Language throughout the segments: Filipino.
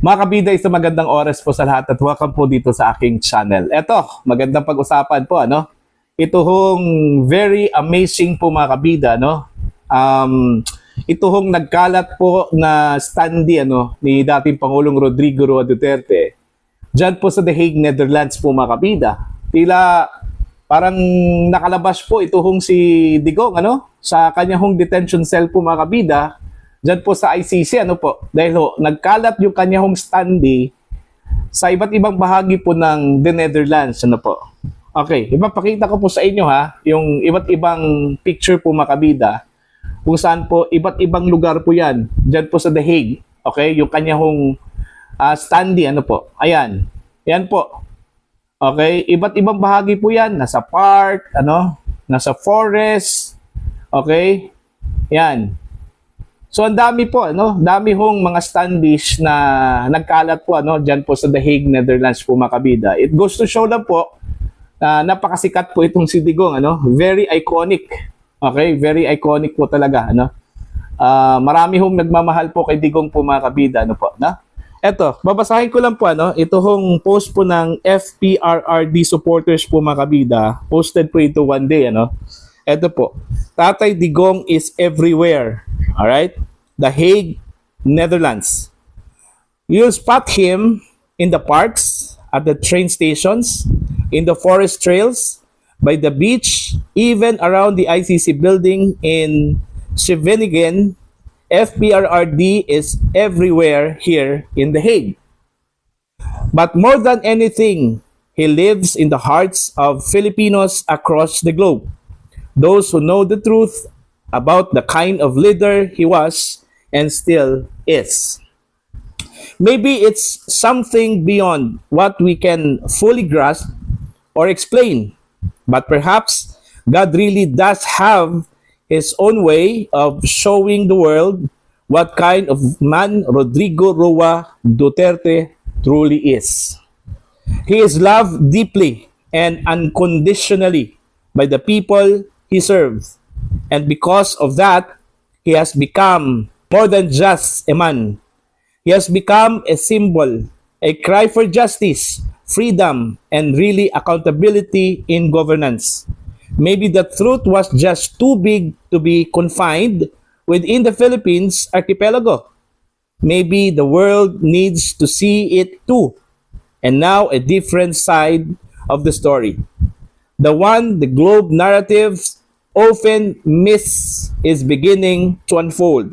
Mga kabida, isang magandang oras po sa lahat at welcome po dito sa aking channel. Eto, magandang pag-usapan po, ano? Ito hong very amazing po mga kabida, no? Ito hong nagkalat po na standee, ano, ni dating Pangulong Rodrigo Roa Duterte. Diyan po sa The Hague, Netherlands po mga kabida. Tila parang nakalabas po ito hong si Digong, ano? Sa kanya hong detention cell po mga kabida. Diyan po sa ICC, ano po, dahil nagkalat yung kanya hong standee sa iba't ibang bahagi po ng The Netherlands, ano po. Okay, ipapakita ko po sa inyo yung iba't ibang picture po makabida, kung saan po iba't ibang lugar po yan, diyan po sa The Hague, okay, yung kanya hong standee, ano po, ayan, yan po. Okay, iba't ibang bahagi po yan, nasa park, ano, nasa forest, okay, yan. So ang dami po, ano, dami hong mga standees na nagkalat po, ano, diyan po sa The Hague, Netherlands po mga kabida. It goes to show lang po na napakasikat po itong si Digong, ano, very iconic. Okay, very iconic po talaga, ano. Marami hong nagmamahal po kay Digong po mga kabida, ano po, na. Eto, babasahin ko lang po, ano, ito hong post po ng FPRRD supporters po mga kabida. Posted po ito one day, ano. Eto po, Tatay Digong is everywhere. All right, The Hague, Netherlands. You'll spot him in the parks, at the train stations, in the forest trails, by the beach, even around the ICC building in Scheveningen. FPRRD is everywhere here in The Hague. But more than anything, he lives in the hearts of Filipinos across the globe. Those who know the truth about the kind of leader he was and still is. Maybe it's something beyond what we can fully grasp or explain, but perhaps God really does have his own way of showing the world what kind of man Rodrigo Roa Duterte truly is. He is loved deeply and unconditionally by the people he serves. And because of that, he has become more than just a man. He has become a symbol, a cry for justice, freedom, and really accountability in governance. Maybe the truth was just too big to be confined within the Philippines archipelago. Maybe the world needs to see it too. And now a different side of the story. The one the globe narratives often miss is beginning to unfold.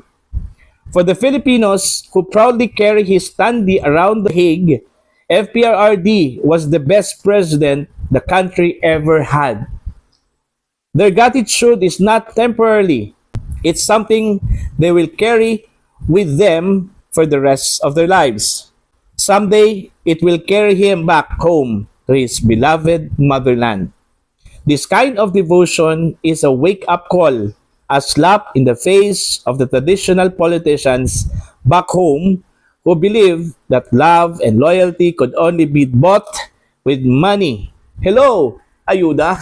For the Filipinos who proudly carry his standee around The Hague, FPRRD was the best president the country ever had. Their gratitude is not temporarily. It's something they will carry with them for the rest of their lives. Someday, it will carry him back home to his beloved motherland. This kind of devotion is a wake-up call, a slap in the face of the traditional politicians back home who believe that love and loyalty could only be bought with money. Hello, ayuda!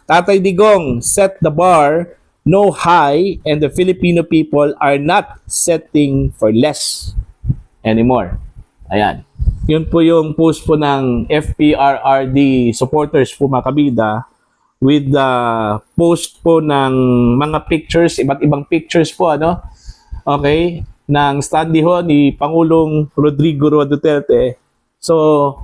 Tatay Digong set the bar no high, and the Filipino people are not setting for less anymore. Ayan. Yun po yung post po ng FPRRD supporters po mga kabida with the post po ng mga pictures, iba't ibang pictures po, ano? Okay? Ng standee ho ni Pangulong Rodrigo Roa Duterte. So,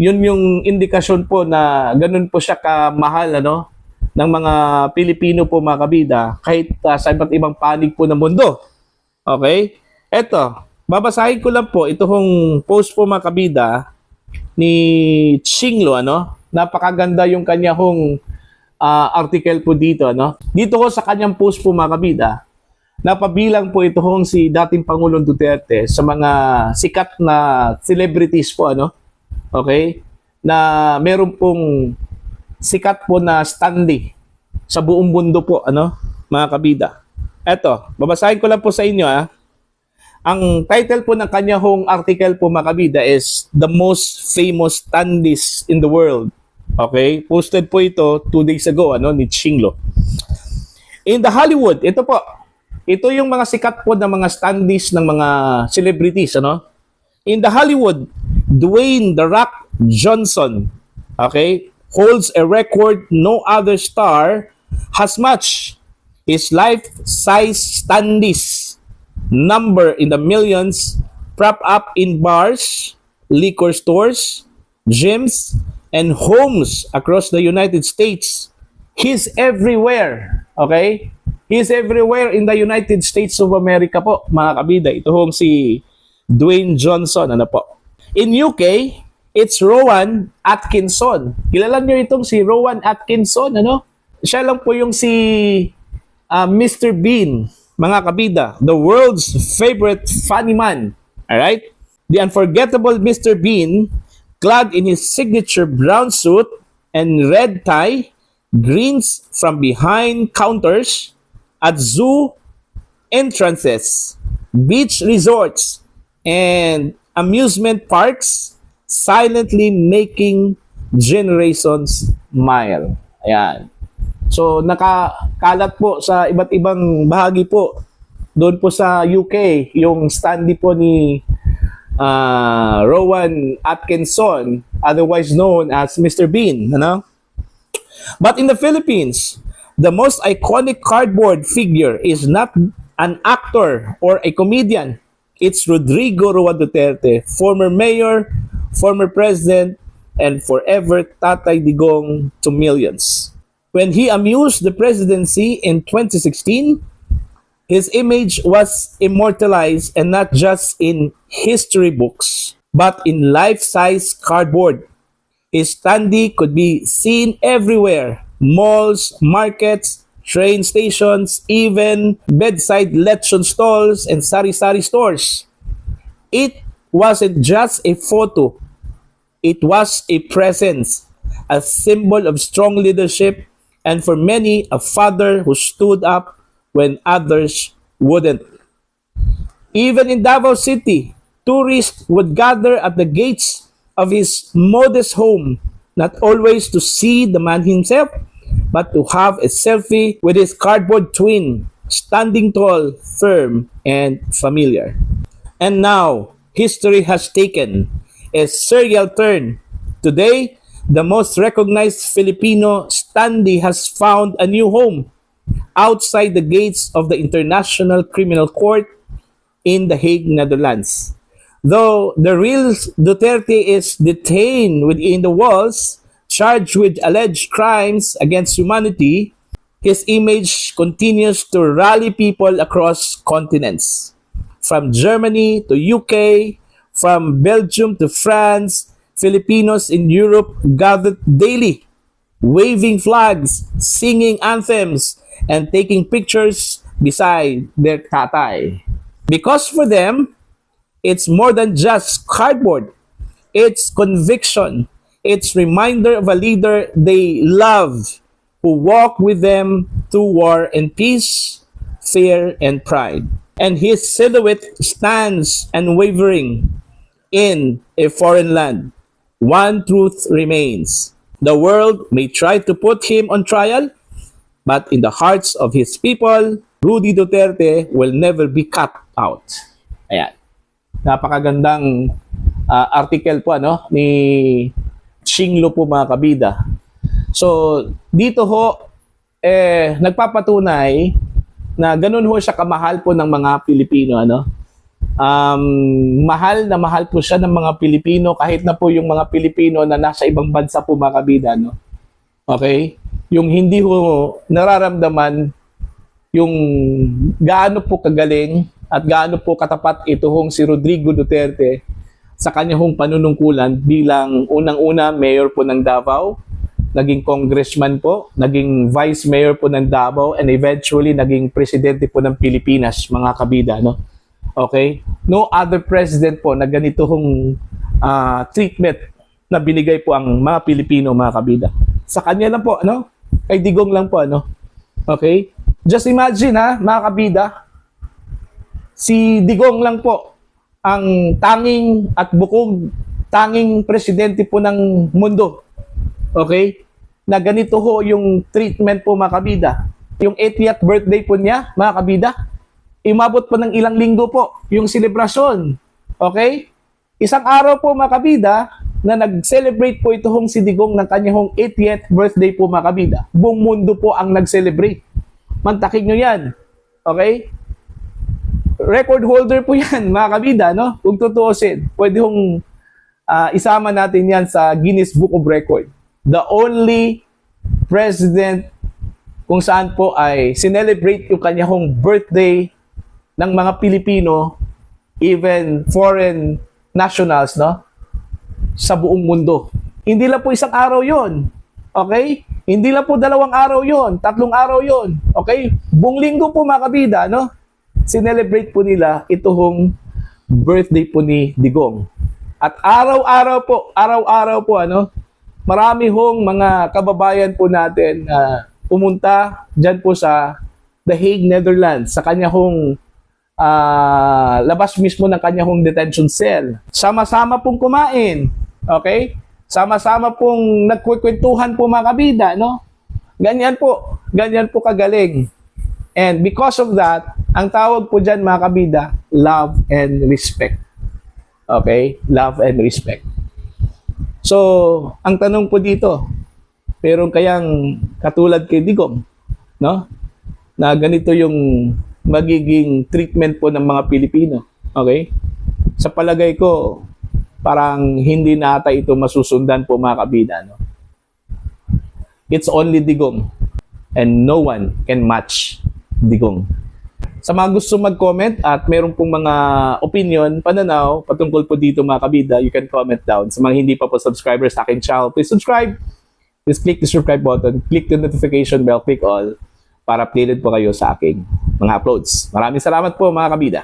yun yung indikasyon po na ganun po siya kamahal, ano? Ng mga Pilipino po mga kabida kahit sa iba't ibang panig po ng mundo. Okay? Eto, babasahin ko lang po ito hong post po mga kabida ni Chinglo, ano? Napakaganda yung kanya hong article po dito, ano? Dito ho sa kanyang post po mga kabida, napabilang po ito hong si dating Pangulong Duterte sa mga sikat na celebrities po, ano? Okay? Na meron pong sikat po na standee sa buong mundo po, ano? Mga kabida. Eto, babasahin ko lang po sa inyo, Ang title po ng kanya hong article po mga kabida is The Most Famous Standees in the World. Okay? Posted po ito 2 days ago, ano, ni Chinglo. In the Hollywood, ito po. Ito yung mga sikat po ng mga standees ng mga celebrities, ano? In the Hollywood, Dwayne "The Rock" Johnson, okay, holds a record no other star has matched. His life-size standees number in the millions, prop up in bars, liquor stores, gyms, and homes across the United States. He's everywhere. Okay? He's everywhere in the United States of America po, mga kabida. Ito hong si Dwayne Johnson. Ano po? In UK, it's Rowan Atkinson. Kilala niyo itong si Rowan Atkinson, ano? Siya lang po yung si Mr. Bean, mga kabida, the world's favorite funny man. Alright? The unforgettable Mr. Bean, clad in his signature brown suit and red tie, grins from behind counters at zoo entrances, beach resorts, and amusement parks, silently making generations smile. Ayan. So, nakakalat po sa iba't ibang bahagi po. Doon po sa UK, yung standee po ni Rowan Atkinson, otherwise known as Mr. Bean. Ano? But in the Philippines, the most iconic cardboard figure is not an actor or a comedian. It's Rodrigo Roa Duterte, former mayor, former president, and forever Tatay Digong to millions. When he amused the presidency in 2016, his image was immortalized, and not just in history books, but in life-size cardboard. His standee could be seen everywhere: malls, markets, train stations, even bedside lechon stalls and sari-sari stores. It wasn't just a photo. It was a presence, a symbol of strong leadership, and for many, a father who stood up when others wouldn't. Even in Davao City, tourists would gather at the gates of his modest home, not always to see the man himself, but to have a selfie with his cardboard twin, standing tall, firm, and familiar. And now, history has taken a serial turn. Today, the most recognized Filipino standee has found a new home outside the gates of the International Criminal Court in The Hague, Netherlands. Though the real Duterte is detained within the walls, charged with alleged crimes against humanity, his image continues to rally people across continents. From Germany to UK, from Belgium to France, Filipinos in Europe gathered daily, waving flags, singing anthems, and taking pictures beside their tatay. Because for them, it's more than just cardboard. It's conviction. It's reminder of a leader they love, who walked with them through war and peace, fear and pride. And his silhouette stands unwavering in a foreign land. One truth remains. The world may try to put him on trial, but in the hearts of his people, Rudy Duterte will never be cut out. Ayan. Napakagandang article po ano ni Chinglo po, mga kabida. So, dito ho nagpapatunay na ganun ho siya kamahal po ng mga Pilipino, ano? Mahal na mahal po siya ng mga Pilipino, kahit na po yung mga Pilipino na nasa ibang bansa po, mga kabida, no? Okay? Yung hindi ho nararamdaman yung gaano po kagaling at gaano po katapat ito hong si Rodrigo Duterte sa kanyang panunungkulan bilang unang-una mayor po ng Davao, naging congressman po, naging vice mayor po ng Davao, and eventually naging presidente po ng Pilipinas, mga kabida, no? Okay? No other president po na ganito hong treatment na binigay po ang mga Pilipino, mga kabida. Sa kanya lang po, ano? Kay Digong lang po, ano? Okay? Just imagine, ha, mga kabida, si Digong lang po ang tanging at bukog, tanging presidente po ng mundo. Okay? Na ganito ho yung treatment po, mga kabida. Yung 80th birthday po niya, mga kabida, imabot po ng ilang linggo po yung selebrasyon. Okay? Isang araw po mga kabida na nag-celebrate po itong si Digong ng kanyang 80th birthday po mga kabida. Buong mundo po ang nag-celebrate. Mantakin nyo yan. Okay? Record holder po yan mga kabida, no? Kung tutuusin, pwede hong isama natin yan sa Guinness Book of Record. The only president kung saan po ay sinelebrate yung kanyang birthday ng mga Pilipino, even foreign nationals, no? Sa buong mundo. Hindi lang po isang araw yon. Okay? Hindi lang po 2 araw yon, 3 araw yon. Okay? Buong linggo po mga kabida, no? Sinelebrate po nila itong birthday po ni Digong. At araw-araw po, ano? Marami hong mga kababayan po natin pumunta dyan po sa The Hague, Netherlands, sa kanya hong labas mismo ng kanya hong detention cell. Sama-sama pong kumain. Okay? Sama-sama pong nagkukwentuhan po mga kabida, no? Ganyan po kagaling. And because of that, ang tawag po dyan mga kabida, love and respect. Okay? Love and respect. So, ang tanong po dito, meron kayang katulad kay Digong, no? Na ganito yung magiging treatment po ng mga Pilipino. Okay? Sa palagay ko, parang hindi na ata ito masusundan po mga kabida. No? It's only Digong and no one can match Digong. Sa mga gusto mag-comment at meron pong mga opinion, pananaw, patungkol po dito mga kabida, you can comment down. Sa mga hindi pa po subscribers sa akin channel, please subscribe. Please click the subscribe button, click the notification bell, click all para updated po kayo sa aking mga uploads. Maraming salamat po mga kabida.